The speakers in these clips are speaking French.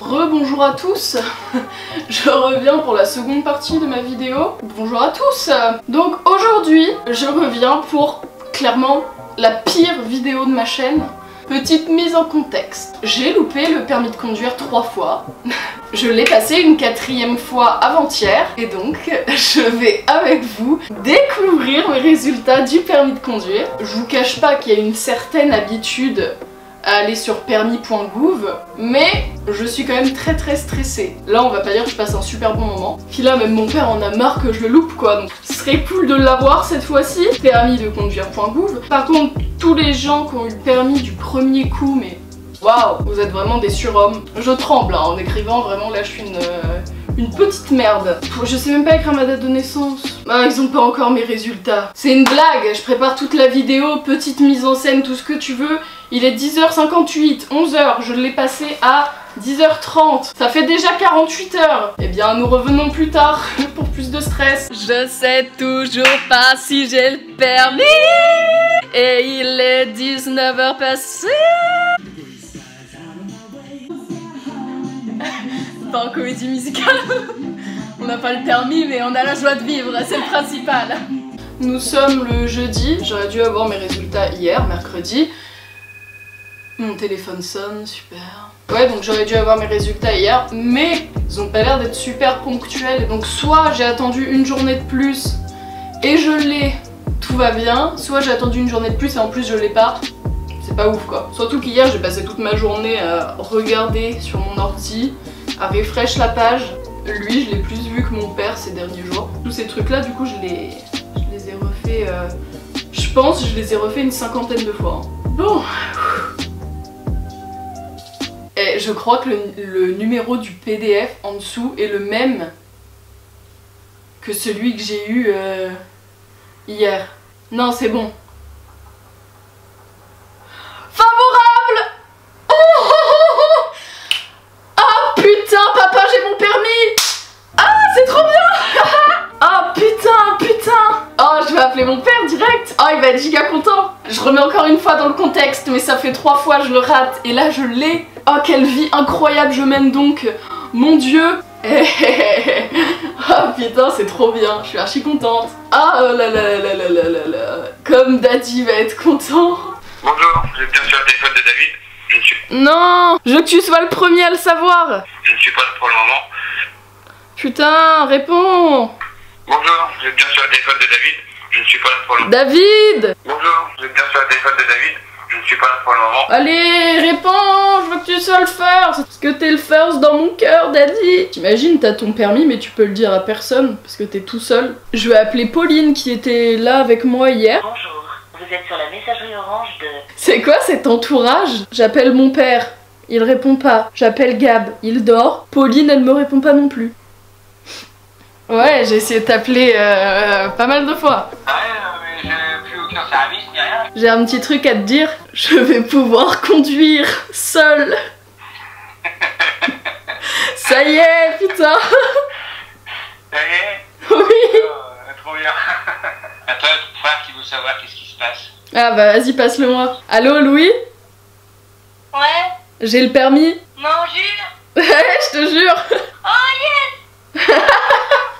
Rebonjour à tous. Je reviens pour la seconde partie de ma vidéo. Bonjour à tous. Donc aujourd'hui, je reviens pour clairement la pire vidéo de ma chaîne. Petite mise en contexte. J'ai loupé le permis de conduire 3 fois. Je l'ai passé une 4e fois avant-hier. Et donc, je vais avec vous découvrir mes résultats du permis de conduire. Je vous cache pas qu'il y a une certaine habitude à aller sur permis.gouv, mais je suis quand même très stressée. Là on va pas dire que je passe un super bon moment. Puis là même mon père en a marre que je le loupe quoi, donc ce serait cool de l'avoir cette fois-ci. Permis de conduire.gouv. Par contre tous les gens qui ont eu le permis du premier coup, mais waouh, vous êtes vraiment des surhommes. Je tremble hein, en écrivant, vraiment là je suis une petite merde. Je sais même pas écrire ma date de naissance. Ah, ils ont pas encore mes résultats. C'est une blague, je prépare toute la vidéo, petite mise en scène, tout ce que tu veux. Il est 10h58, 11h, je l'ai passé à 10h30. Ça fait déjà 48 heures. Eh bien, nous revenons plus tard pour plus de stress. Je sais toujours pas si j'ai le permis. Et il est 19h passé. Pas en comédie musicale. On n'a pas le permis mais on a la joie de vivre, c'est le principal. Nous sommes le jeudi, j'aurais dû avoir mes résultats hier, mercredi. Mon téléphone sonne, super. Ouais, donc j'aurais dû avoir mes résultats hier, mais ils ont pas l'air d'être super ponctuels. Donc soit j'ai attendu une journée de plus et je l'ai, tout va bien, soit j'ai attendu une journée de plus et en plus je l'ai pas. C'est pas ouf quoi. Surtout qu'hier j'ai passé toute ma journée à regarder sur mon ordi, à refresh la page. Lui je l'ai plus vu que mon père ces derniers jours. Tous ces trucs là du coup je les ai refait, je pense que je les ai refait une 50aine de fois. Bon. Et je crois que le numéro du PDF en dessous est le même que celui que j'ai eu hier. Non c'est bon. Favorable. Ah putain papa j'ai mon permis. Ah c'est trop bien. Ah putain. Oh je vais appeler mon père direct. Oh il va être giga content. Je remets encore une fois dans le contexte, mais ça fait 3 fois je le rate et là je l'ai. Oh quelle vie incroyable je mène donc. Mon dieu. Oh putain c'est trop bien, je suis archi contente. Ah oh là là là là là là là. Comme Daddy va être content. Bonjour, vous êtes bien sur le téléphone de David. Je ne suis... Non, je veux que tu sois le premier à le savoir. Je ne suis pas là pour le moment. Putain, réponds. Bonjour, vous êtes bien sur le téléphone de David. Je ne suis pas là pour le moment. David. Bonjour, vous êtes bien sur le téléphone de David. Je ne suis pas là pour le moment. Allez, réponds, je veux que tu sois le first. Parce que t'es le first dans mon cœur, Daddy. T'imagines, t'as ton permis, mais tu peux le dire à personne, parce que t'es tout seul. Je vais appeler Pauline, qui était là avec moi hier. Bonjour, vous êtes sur la messagerie orange de... C'est quoi cet entourage? J'appelle mon père, il répond pas. J'appelle Gab, il dort. Pauline, elle me répond pas non plus. Ouais, j'ai essayé de t'appeler pas mal de fois. Ouais, mais j'ai plus aucun service ni rien. J'ai un petit truc à te dire, je vais pouvoir conduire seule. Ça y est, putain. Ça y est? Oui. Trop bien. Attends, ton frère qui veut savoir qu'est-ce qui se passe. Ah bah vas-y, passe-le-moi. Allô, Louis? Ouais. J'ai le permis? Non, jure. Ouais, je te jure. Oh yes.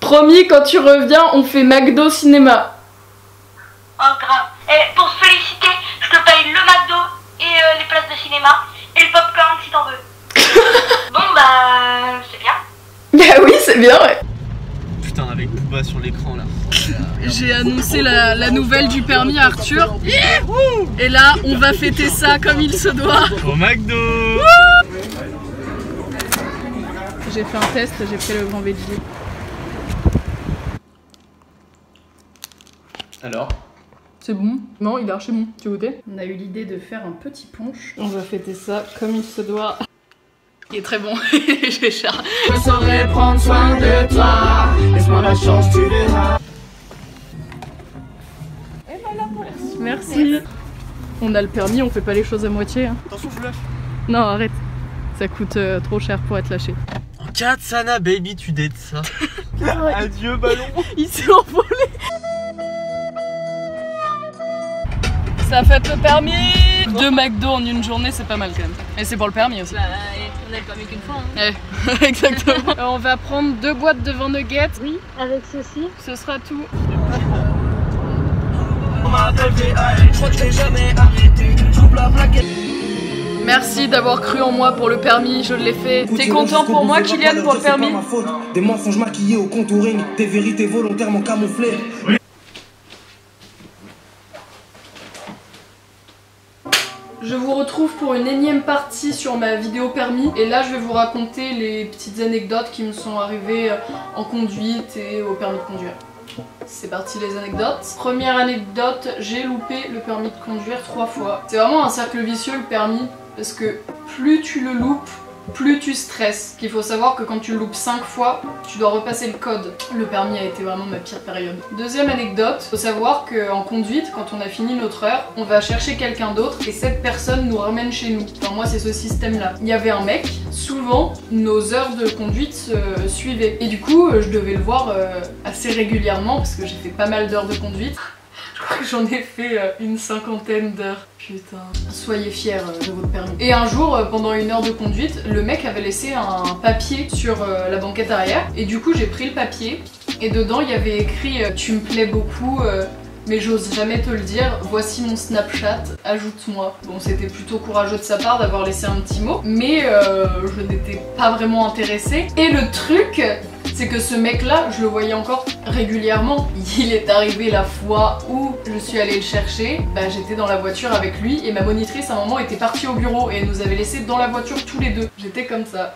Promis, quand tu reviens, on fait McDo cinéma. Oh grave. Et pour se féliciter, je te paye le McDo et les places de cinéma et le popcorn si t'en veux. Bon bah c'est bien. Bah oui, c'est bien, ouais. Putain, avec Booba sur l'écran là. J'ai annoncé la nouvelle du permis à Arthur. Et là, on va fêter ça comme il se doit. Au McDo. J'ai fait un test, j'ai pris le grand veggie. Alors? C'est bon? Non, il est archi bon. Tu veux goûter? On a eu l'idée de faire un petit punch. On va fêter ça comme il se doit. Il est très bon. J'ai cher. Je saurais prendre soin de toi. Laisse-moi la chance, tu verras. Et voilà pour merci. On a le permis, on fait pas les choses à moitié. Hein. Attention, je lâche. Non, arrête. Ça coûte trop cher pour être lâché. Katsana baby, tu dates ça. Adieu ballon. Il s'est envolé. Ça fête le permis. 2 McDo en une journée, c'est pas mal quand même. Et c'est pour le permis aussi. Bah, on a le permis qu'une fois. Hein. Ouais, exactement. On va prendre 2 boîtes de 20 nuggets. Oui, avec ceci. Ce sera tout. Merci d'avoir cru en moi pour le permis, je l'ai fait. T'es content pour moi, Kylian, pour le permis? Des mensonges maquillés au contouring, des vérités volontairement camouflées. Je vous retrouve pour une énième partie sur ma vidéo permis. Et là, je vais vous raconter les petites anecdotes qui me sont arrivées en conduite et au permis de conduire. C'est parti les anecdotes. Première anecdote, j'ai loupé le permis de conduire 3 fois. C'est vraiment un cercle vicieux le permis, parce que plus tu le loupes, plus tu stresses. Qu'il faut savoir que quand tu le loupes 5 fois, tu dois repasser le code. Le permis a été vraiment ma pire période. Deuxième anecdote, faut savoir qu'en conduite, quand on a fini notre heure, on va chercher quelqu'un d'autre et cette personne nous ramène chez nous. Enfin moi c'est ce système là. Il y avait un mec, souvent nos heures de conduite se suivaient. Et du coup je devais le voir assez régulièrement parce que j'ai fait pas mal d'heures de conduite. Je crois que j'en ai fait une 50aine d'heures. Putain. Soyez fiers de votre permis. Et un jour, pendant une heure de conduite, le mec avait laissé un papier sur la banquette arrière. Et du coup, j'ai pris le papier. Et dedans, il y avait écrit tu me plais beaucoup, mais j'ose jamais te le dire. Voici mon Snapchat, ajoute-moi. Bon, c'était plutôt courageux de sa part d'avoir laissé un petit mot. Mais je n'étais pas vraiment intéressée. Et le truc, c'est que ce mec là, je le voyais encore régulièrement. Il est arrivé la fois où je suis allée le chercher, bah, j'étais dans la voiture avec lui et ma monitrice à un moment était partie au bureau et elle nous avait laissé dans la voiture tous les deux. J'étais comme ça.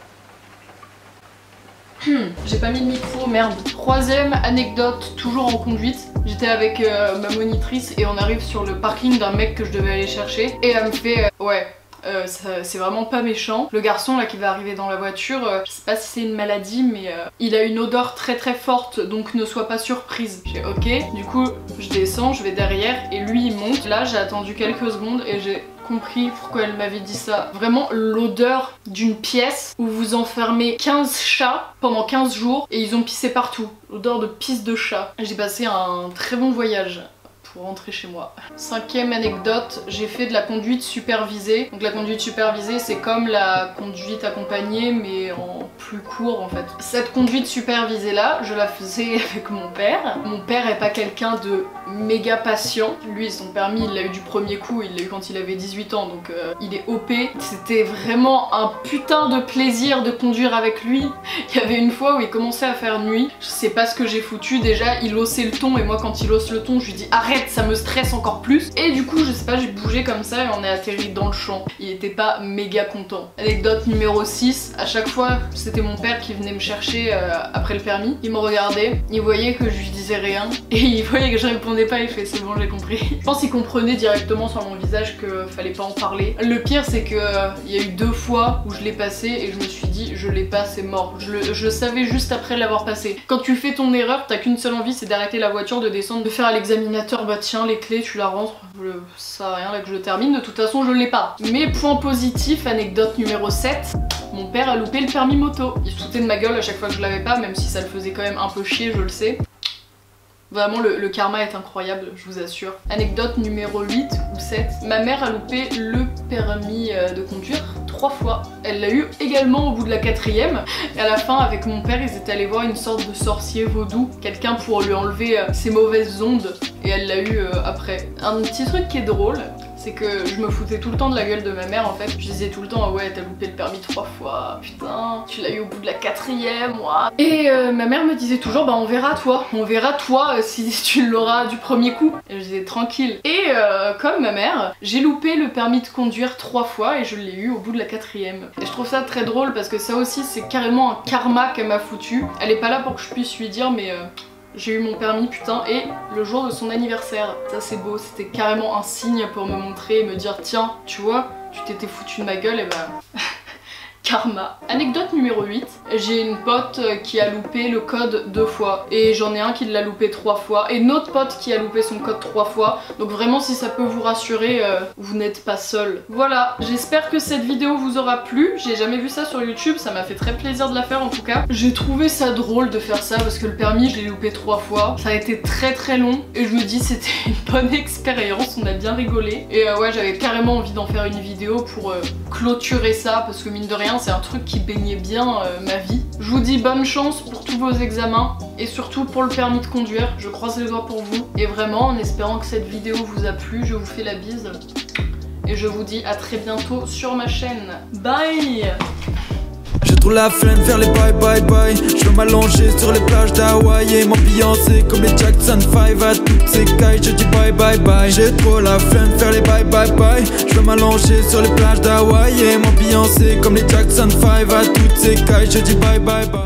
J'ai pas mis le micro, merde. Troisième anecdote, toujours en conduite. J'étais avec ma monitrice et on arrive sur le parking d'un mec que je devais aller chercher et elle me fait ouais. C'est vraiment pas méchant. Le garçon là qui va arriver dans la voiture, je sais pas si c'est une maladie mais il a une odeur très très forte donc ne sois pas surprise. J'ai ok, du coup je descends, je vais derrière et lui il monte. Là j'ai attendu quelques secondes et j'ai compris pourquoi elle m'avait dit ça. Vraiment l'odeur d'une pièce où vous enfermez 15 chats pendant 15 jours et ils ont pissé partout. L'odeur de pisse de chat. J'ai passé un très bon voyage pour rentrer chez moi. Cinquième anecdote, j'ai fait de la conduite supervisée. Donc la conduite supervisée c'est comme la conduite accompagnée mais en plus court en fait. Cette conduite supervisée là, je la faisais avec mon père. Mon père est pas quelqu'un de méga patient. Lui son permis il l'a eu du premier coup, il l'a eu quand il avait 18 ans donc il est OP. C'était vraiment un putain de plaisir de conduire avec lui. Il y avait une fois où il commençait à faire nuit. Je sais pas ce que j'ai foutu, déjà il haussait le ton et moi quand il hausse le ton je lui dis arrête, ça me stresse encore plus. Et du coup je sais pas, j'ai bougé comme ça et on est atterri dans le champ. Il était pas méga content. Anecdote numéro 6, à chaque fois c'était mon père qui venait me chercher après le permis. Il me regardait, il voyait que je lui disais rien et il voyait que je répondais pas, il fait c'est bon j'ai compris. Je pense qu'il comprenait directement sur mon visage que fallait pas en parler. Le pire c'est que il y a eu 2 fois où je l'ai passé et je me suis dit je l'ai pas, c'est mort. Je savais juste après l'avoir passé. Quand tu fais ton erreur, t'as qu'une seule envie, c'est d'arrêter la voiture, de descendre, de faire à l'examinateur bah tiens les clés tu la rentres, ça sert à rien là que je termine, de toute façon je l'ai pas. Mais point positif, anecdote numéro 7, mon père a loupé le permis moto. Il se foutait de ma gueule à chaque fois que je l'avais pas, même si ça le faisait quand même un peu chier, je le sais. Vraiment le karma est incroyable, je vous assure. Anecdote numéro 8 ou 7, ma mère a loupé le permis de conduire 3 fois. Elle l'a eu également au bout de la 4ème et à la fin avec mon père ils étaient allés voir une sorte de sorcier vaudou, quelqu'un pour lui enlever ses mauvaises ondes et elle l'a eu après. Un petit truc qui est drôle, c'est que je me foutais tout le temps de la gueule de ma mère en fait. Je disais tout le temps ouais t'as loupé le permis 3 fois, putain tu l'as eu au bout de la 4ème moi. Et ma mère me disait toujours bah on verra toi si tu l'auras du premier coup. Et je disais tranquille. Et comme ma mère, j'ai loupé le permis de conduire 3 fois et je l'ai eu au bout de la 4ème. Et je trouve ça très drôle parce que ça aussi c'est carrément un karma qu'elle m'a foutu. Elle est pas là pour que je puisse lui dire mais j'ai eu mon permis putain, et le jour de son anniversaire. Ça c'est beau, c'était carrément un signe pour me montrer et me dire tiens, tu vois, tu t'étais foutu de ma gueule et bah Karma. Anecdote numéro 8, j'ai une pote qui a loupé le code 2 fois et j'en ai un qui l'a loupé 3 fois et une autre pote qui a loupé son code 3 fois. Donc vraiment si ça peut vous rassurer, vous n'êtes pas seul. Voilà, j'espère que cette vidéo vous aura plu. J'ai jamais vu ça sur YouTube, ça m'a fait très plaisir de la faire en tout cas. J'ai trouvé ça drôle de faire ça parce que le permis je l'ai loupé 3 fois. Ça a été très long et je me dis c'était une bonne expérience, on a bien rigolé. Et ouais, j'avais carrément envie d'en faire une vidéo pour clôturer ça parce que mine de rien c'est un truc qui baignait bien ma vie. Je vous dis bonne chance pour tous vos examens et surtout pour le permis de conduire. Je croise les doigts pour vous et vraiment en espérant que cette vidéo vous a plu, je vous fais la bise et je vous dis à très bientôt sur ma chaîne. Bye. J'ai trop la flemme de faire les bye bye bye. Je veux m'allonger sur les plages d'Hawaï et m'ambiancer comme les Jackson 5 à toutes ces cailles. Je dis bye bye bye. J'ai trop la flemme de faire les bye bye bye. Je veux m'allonger sur les plages d'Hawaï et m'ambiancer comme les Jackson 5 à toutes ces cailles. Je dis bye bye bye.